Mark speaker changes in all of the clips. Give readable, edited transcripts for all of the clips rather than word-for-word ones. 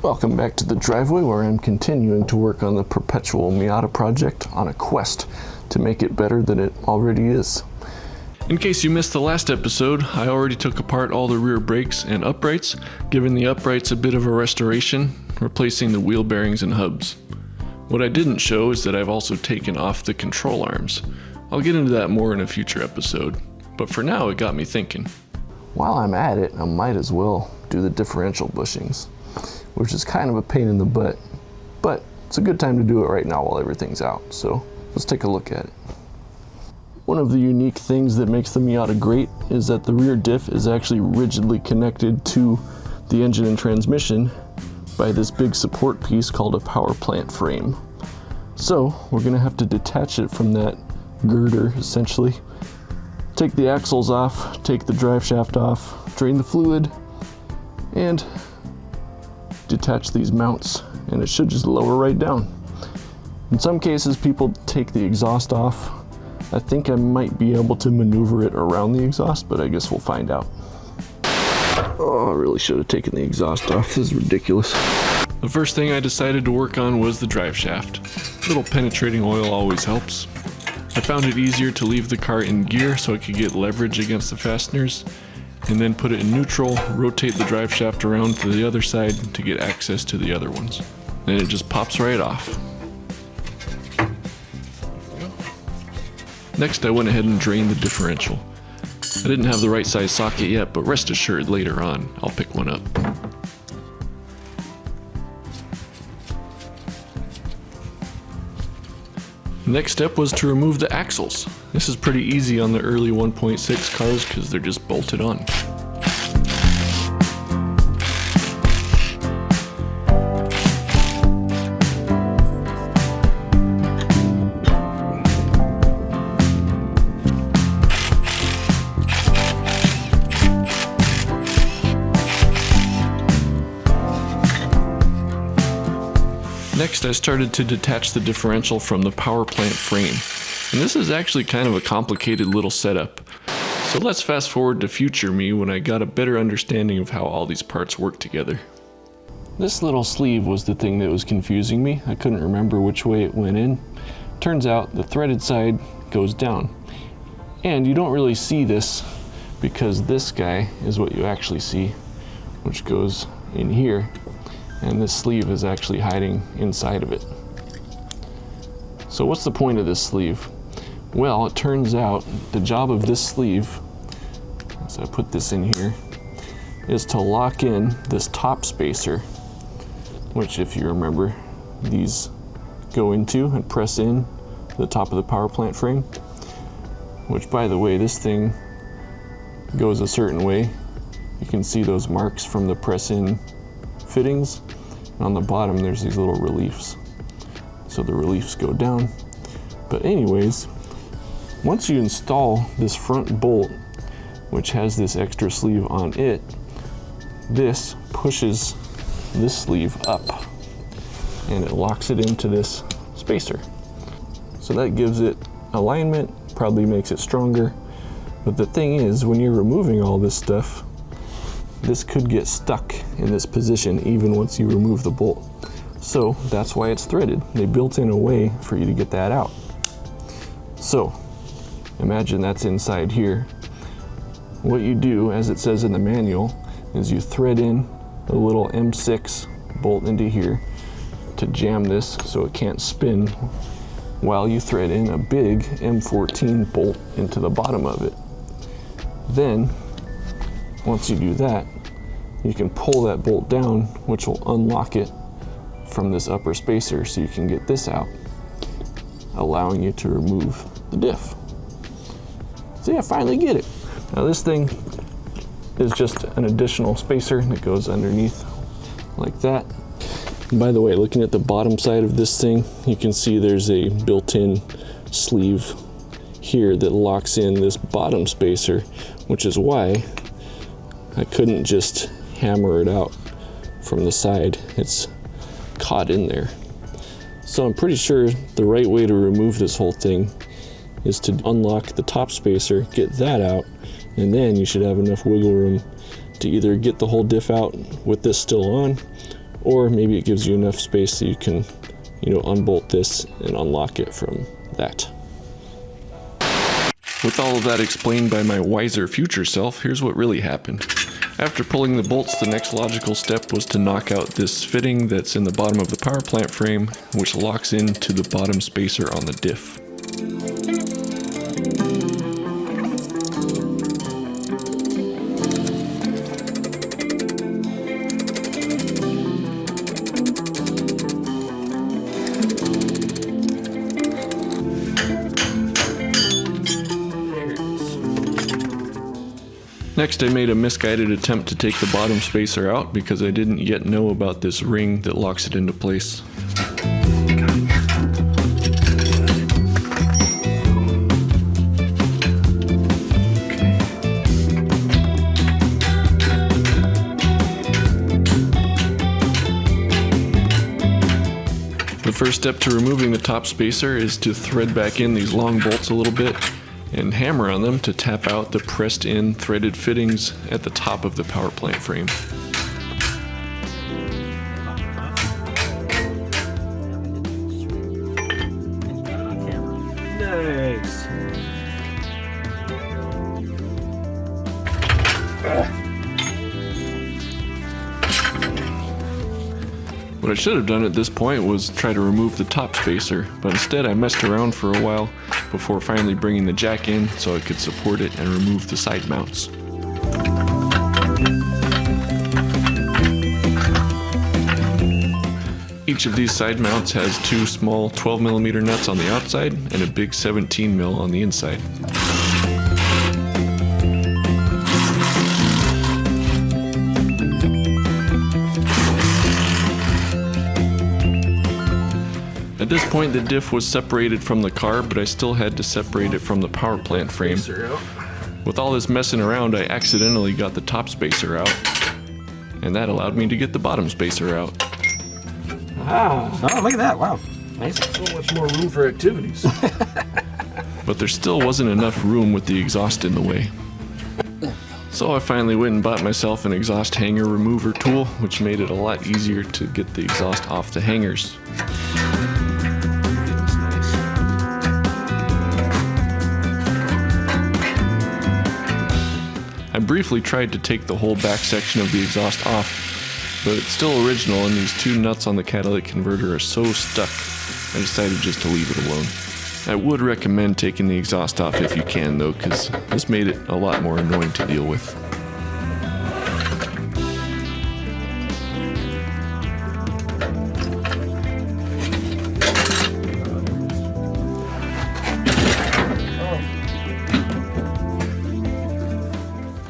Speaker 1: Welcome back to the driveway, where I'm continuing to work on the perpetual Miata project on a quest to make it better than it already is.
Speaker 2: In case you missed the last episode, I already took apart all the rear brakes and uprights, giving the uprights a bit of a restoration, replacing the wheel bearings and hubs. What I didn't show is that I've also taken off the control arms. I'll get into that more in a future episode, but for now it got me thinking.
Speaker 1: While I'm at it, I might as well do the differential bushings, which is kind of a pain in the butt, but it's a good time to do it right now while everything's out, so let's take a look at it. One of the unique things that makes the Miata great is that the rear diff is actually rigidly connected to the engine and transmission by this big support piece called a power plant frame. So we're going to have to detach it from that girder, essentially. Take the axles off, take the drive shaft off, drain the fluid, and detach these mounts, and it should just lower right down. In some cases people take the exhaust off. I think I might be able to maneuver it around the exhaust, but I guess we'll find out. Oh, I really should have taken the exhaust off. This is ridiculous.
Speaker 2: The first thing I decided to work on was the drive shaft. A little penetrating oil always helps. I found it easier to leave the car in gear so I could get leverage against the fasteners, and then put it in neutral, rotate the drive shaft around to the other side to get access to the other ones. Then it just pops right off. Next, I went ahead and drained the differential. I didn't have the right size socket yet, but rest assured later on, I'll pick one up. The next step was to remove the axles. This is pretty easy on the early 1.6 cars because they're just bolted on. Next, I started to detach the differential from the power plant frame. And this is actually kind of a complicated little setup. So let's fast forward to future me when I got a better understanding of how all these parts work together.
Speaker 1: This little sleeve was the thing that was confusing me. I couldn't remember which way it went in. Turns out the threaded side goes down. And you don't really see this because this guy is what you actually see, which goes in here. And this sleeve is actually hiding inside of it. So what's the point of this sleeve? Well, it turns out the job of this sleeve, as I put this in here, is to lock in this top spacer, which, if you remember, these go into and press in the top of the power plant frame, which, by the way, this thing goes a certain way. You can see those marks from the press-in fittings. And on the bottom there's these little reliefs, so the reliefs go down. But anyways, once you install this front bolt, which has this extra sleeve on it, this pushes this sleeve up and it locks it into this spacer. So that gives it alignment, probably makes it stronger. But the thing is, when you're removing all this stuff, this could get stuck in this position even once you remove the bolt. So that's why it's threaded. They built in a way for you to get that out. So imagine that's inside here. What you do, as it says in the manual, is you thread in a little M6 bolt into here to jam this so it can't spin, while you thread in a big M14 bolt into the bottom of it. Then once you do that, you can pull that bolt down, which will unlock it from this upper spacer so you can get this out, allowing you to remove the diff. So yeah, finally get it. Now this thing is just an additional spacer that goes underneath like that. And by the way, looking at the bottom side of this thing, you can see there's a built-in sleeve here that locks in this bottom spacer, which is why I couldn't just hammer it out from the side. It's caught in there. So I'm pretty sure the right way to remove this whole thing is to unlock the top spacer, get that out, and then you should have enough wiggle room to either get the whole diff out with this still on, or maybe it gives you enough space so you can, you know, unbolt this and unlock it from that.
Speaker 2: With all of that explained by my wiser future self, here's what really happened. After pulling the bolts, the next logical step was to knock out this fitting that's in the bottom of the power plant frame, which locks into the bottom spacer on the diff. Next, I made a misguided attempt to take the bottom spacer out because I didn't yet know about this ring that locks it into place. The first step to removing the top spacer is to thread back in these long bolts a little bit and hammer on them to tap out the pressed in threaded fittings at the top of the power plant frame.
Speaker 3: Nice.
Speaker 2: What I should have done at this point was try to remove the top spacer, but instead I messed around for a while before finally bringing the jack in so I could support it and remove the side mounts. Each of these side mounts has two small 12mm nuts on the outside and a big 17mm on the inside. At this point, the diff was separated from the car, but I still had to separate it from the power plant frame. With all this messing around, I accidentally got the top spacer out, and that allowed me to get the bottom spacer out.
Speaker 3: Wow. Oh, look at that. Wow. Nice.
Speaker 1: So much more room for activities.
Speaker 2: But there still wasn't enough room with the exhaust in the way. So I finally went and bought myself an exhaust hanger remover tool, which made it a lot easier to get the exhaust off the hangers. I briefly tried to take the whole back section of the exhaust off, but it's still original and these two nuts on the catalytic converter are so stuck, I decided just to leave it alone. I would recommend taking the exhaust off if you can though, because this made it a lot more annoying to deal with.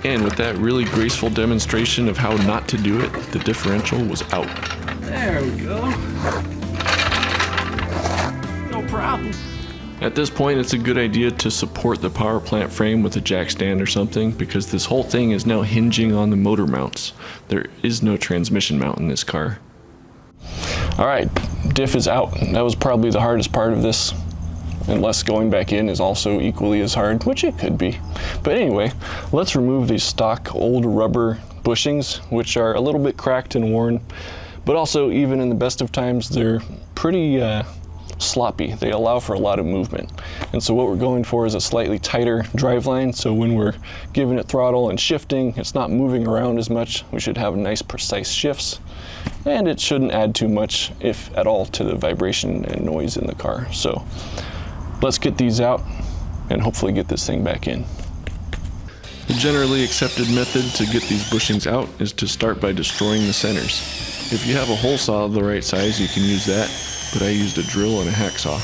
Speaker 2: And with that really graceful demonstration of how not to do it, the differential was out.
Speaker 3: There we go. No problem.
Speaker 2: At this point, it's a good idea to support the power plant frame with a jack stand or something, because this whole thing is now hinging on the motor mounts. There is no transmission mount in this car.
Speaker 1: All right, diff is out. That was probably the hardest part of this, unless going back in is also equally as hard, which it could be. But anyway, let's remove these stock old rubber bushings, which are a little bit cracked and worn, but also even in the best of times, they're pretty sloppy. They allow for a lot of movement. And so what we're going for is a slightly tighter driveline, so when we're giving it throttle and shifting, it's not moving around as much. We should have nice precise shifts, and it shouldn't add too much, if at all, to the vibration and noise in the car. So let's get these out and hopefully get this thing back in.
Speaker 2: The generally accepted method to get these bushings out is to start by destroying the centers. If you have a hole saw of the right size, you can use that, but I used a drill and a hacksaw.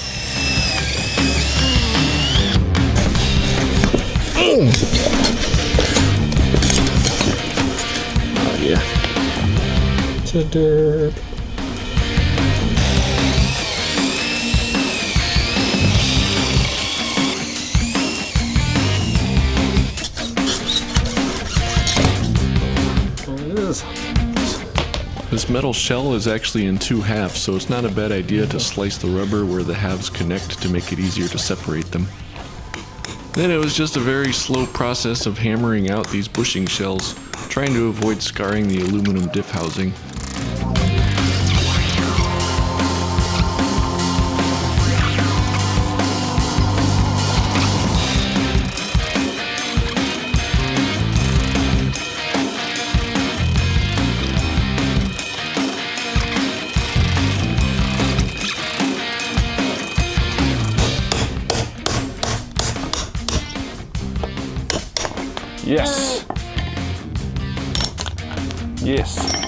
Speaker 1: Oh yeah. To dirt.
Speaker 2: This metal shell is actually in two halves, so it's not a bad idea to slice the rubber where the halves connect to make it easier to separate them. Then it was just a very slow process of hammering out these bushing shells, trying to avoid scarring the aluminum diff housing.
Speaker 1: Yes. Yes.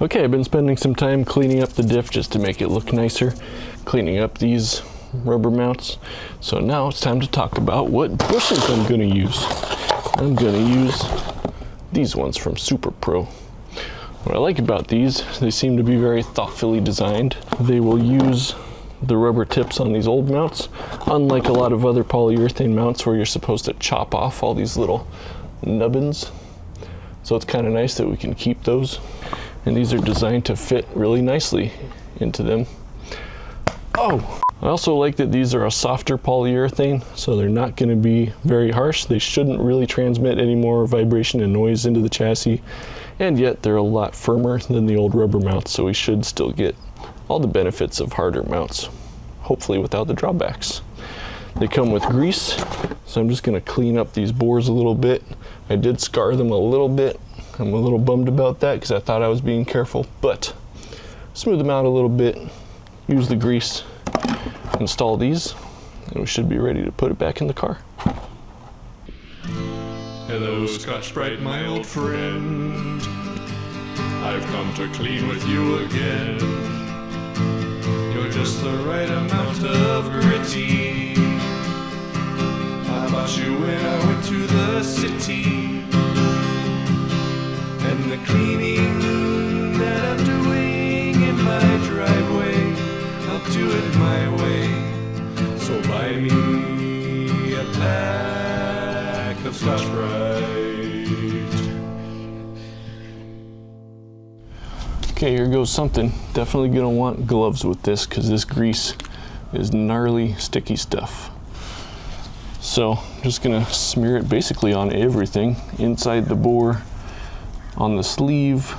Speaker 1: Okay, I've been spending some time cleaning up the diff just to make it look nicer, cleaning up these rubber mounts. So now it's time to talk about what bushings I'm going to use. I'm going to use these ones from SuperPro. What I like about these, they seem to be very thoughtfully designed. They will use the rubber tips on these old mounts, unlike a lot of other polyurethane mounts where you're supposed to chop off all these little nubbins. So it's kind of nice that we can keep those. And these are designed to fit really nicely into them. Oh, I also like that these are a softer polyurethane, so they're not going to be very harsh. They shouldn't really transmit any more vibration and noise into the chassis, and yet they're a lot firmer than the old rubber mounts, so we should still get all the benefits of harder mounts, hopefully without the drawbacks. They come with grease, so I'm just going to clean up these bores a little bit. I did scar them a little bit. I'm a little bummed about that because I thought I was being careful, but smooth them out a little bit, use the grease, install these, and we should be ready to put it back in the car.
Speaker 2: Hello, Scotch-Brite, my old friend. I've come to clean with you again. You're just the right amount of gritty. I bought you when I went to the city. And the cleaning that I'm doing in my driveway, I'll do it my way. So buy me a pack of Scotch-Brite.
Speaker 1: Okay, here goes something. Definitely gonna want gloves with this because this grease is gnarly, sticky stuff. So I'm just gonna smear it basically on everything, inside the bore, on the sleeve,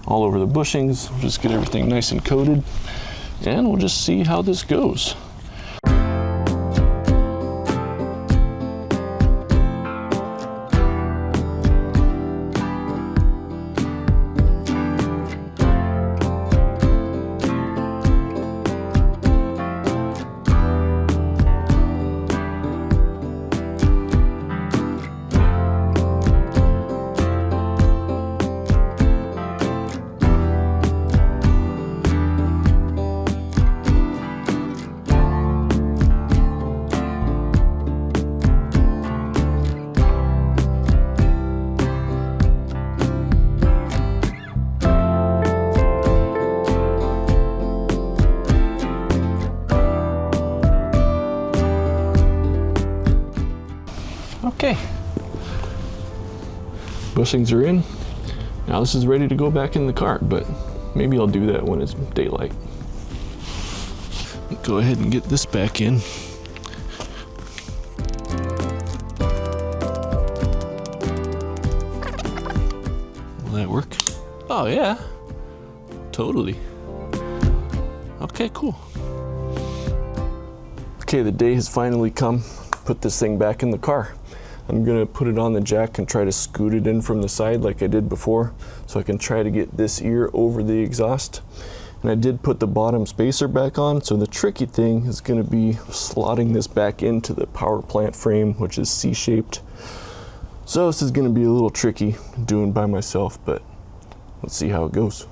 Speaker 1: all over the bushings. Just get everything nice and coated, and we'll just see how this goes. Okay, bushings are in. Now this is ready to go back in the car, but maybe I'll do that when it's daylight. Go ahead and get this back in. Will that work? Oh yeah, totally. Okay, cool. Okay, the day has finally come. Put this thing back in the car. I'm gonna put it on the jack and try to scoot it in from the side like I did before, so I can try to get this ear over the exhaust. And I did put the bottom spacer back on, so the tricky thing is gonna be slotting this back into the power plant frame, which is C-shaped. So this is gonna be a little tricky doing by myself, but let's see how it goes.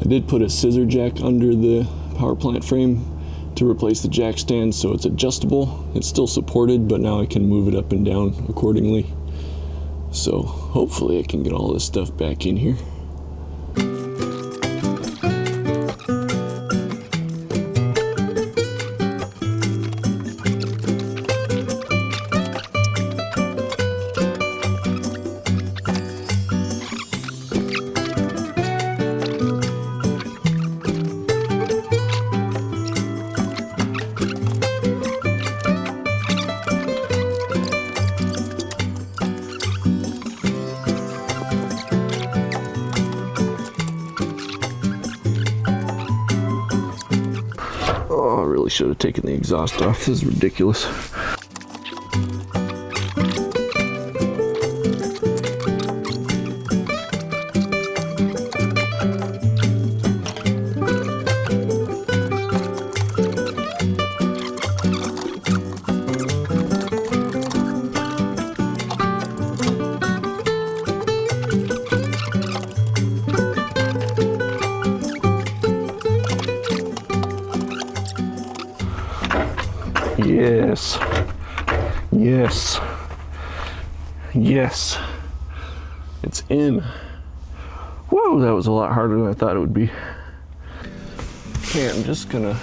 Speaker 1: I did put a scissor jack under the power plant frame to replace the jack stand, so it's adjustable. It's still supported, but now I can move it up and down accordingly. So hopefully I can get all this stuff back in here. Probably should have taken the exhaust off. This is ridiculous. Yes. Yes. Yes. It's in. Whoa, that was a lot harder than I thought it would be. Okay, I'm just gonna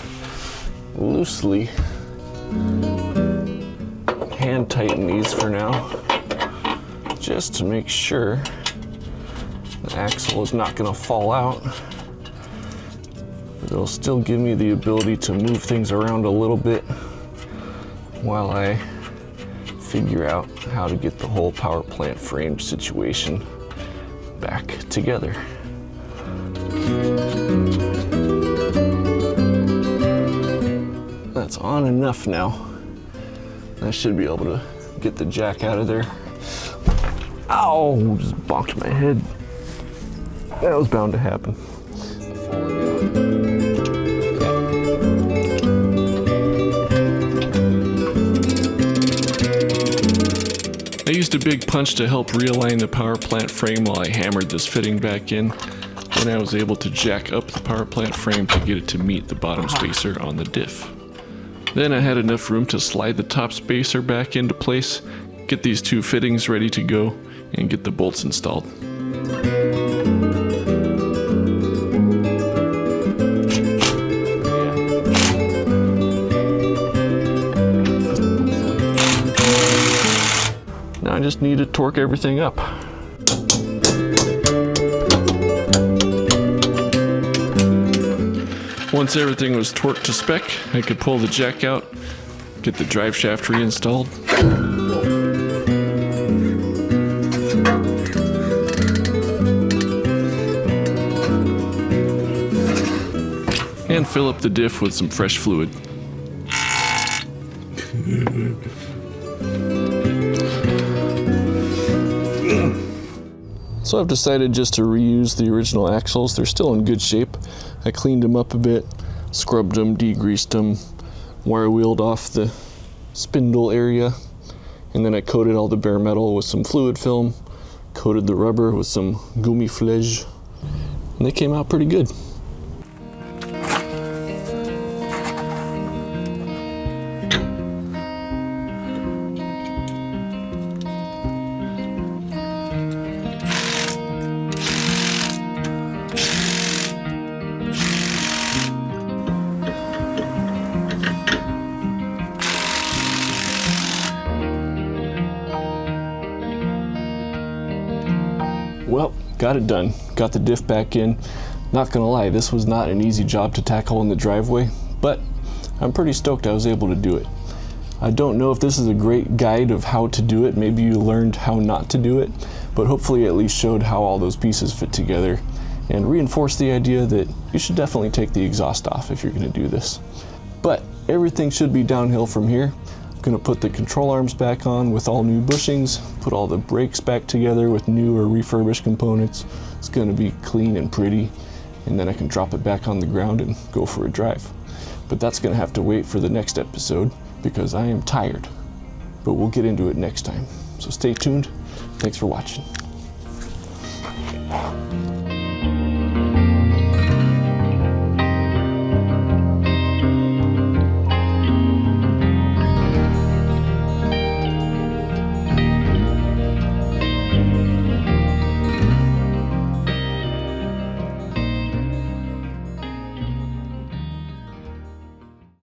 Speaker 1: loosely hand tighten these for now, just to make sure the axle is not gonna fall out. But it'll still give me the ability to move things around a little bit while I figure out how to get the whole power plant frame situation back together. That's on enough now. I should be able to get the jack out of there. Ow, just bonked my head. That was bound to happen.
Speaker 2: I used a big punch to help realign the power plant frame while I hammered this fitting back in. Then I was able to jack up the power plant frame to get it to meet the bottom spacer on the diff. Then I had enough room to slide the top spacer back into place, get these two fittings ready to go, and get the bolts installed.
Speaker 1: Now I just need to torque everything up.
Speaker 2: Once everything was torqued to spec, I could pull the jack out, get the drive shaft reinstalled, and fill up the diff with some fresh fluid.
Speaker 1: So I've decided just to reuse the original axles. They're still in good shape. I cleaned them up a bit, scrubbed them, degreased them, wire wheeled off the spindle area, and then I coated all the bare metal with some fluid film, coated the rubber with some gummiflage, and they came out pretty good. Well, got it done. Got the diff back in. Not gonna lie, this was not an easy job to tackle in the driveway, but I'm pretty stoked I was able to do it. I don't know if this is a great guide of how to do it. Maybe you learned how not to do it, but hopefully at least showed how all those pieces fit together and reinforced the idea that you should definitely take the exhaust off if you're gonna do this. But everything should be downhill from here. I'm gonna put the control arms back on with all new bushings, put all the brakes back together with new or refurbished components. It's gonna be clean and pretty, and then I can drop it back on the ground and go for a drive. But that's gonna have to wait for the next episode because I am tired. But we'll get into it next time. So stay tuned. Thanks for watching.